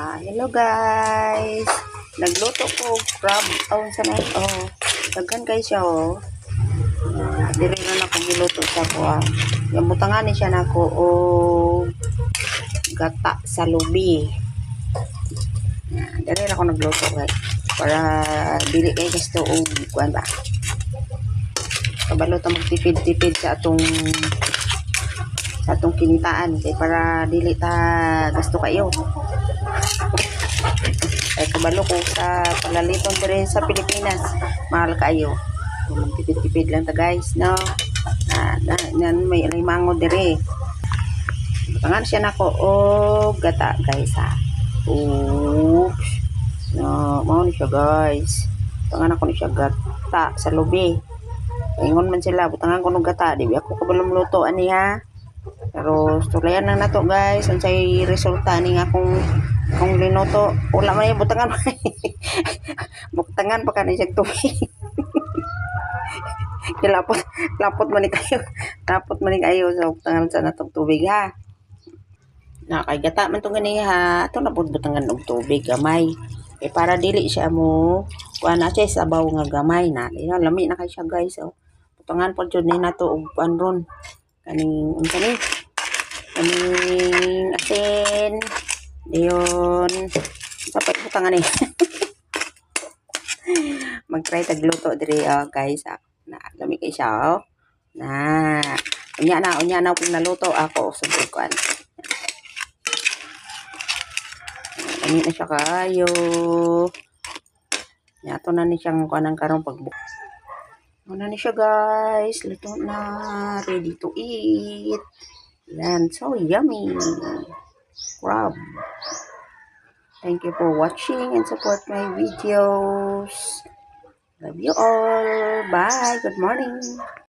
Hello guys. Nagluto ko crab. Sa na. Daghan guys siya Dili na ako giluto sa ko. Yung butangan ni siya nako gata sa lubi. Dili na ako nagluto guys. Para dili kay gusto kuan ba. Kabalo ta magtipid-tipid sa atong kinitaan kay para dili ta gasto kayo. Ay kabalo ko sa palaliton dire sa Pilipinas, mahal kayo. Magtipid-tipid lang ta guys, no. May limango dire. Tangan siya nako gata guys ha. Oops. No, mao ni siya guys. Tangan ako ni siya gata sa lubi. Ingon man sila butangan ko ng gata, di ako kabalo luto ani ha. Pero tulayan lang nato guys, unsay resulta ni nga kung linuto. Wala man yung butangan. Butangan pa kanay siya tubig. Lapot man ni kayo. Lapot man ni kayo sa butangan sa natong tubig ha. Nakagata man tong gani ha. Ato na butangan og tubig gamay. Para dili siya mo kuan na siya sabaw nga gamay na. Lami na kay siya guys. Butangan pa jud ni nato og panron. Kaning unsa ni? Kaning asin. Diyon. Dapat butangan ni. Mag-try tagluto diri guys. Na lami kay siya Na unya na kung naluto ako sugod kuan. Lami na siya kayo. Yato na ni siyang kuanang karong pagbuk. Ano na siya guys. Luto na. Ready to eat. Yan. So yummy. Crab. Thank you for watching and support my videos. Love you all. Bye. Good morning.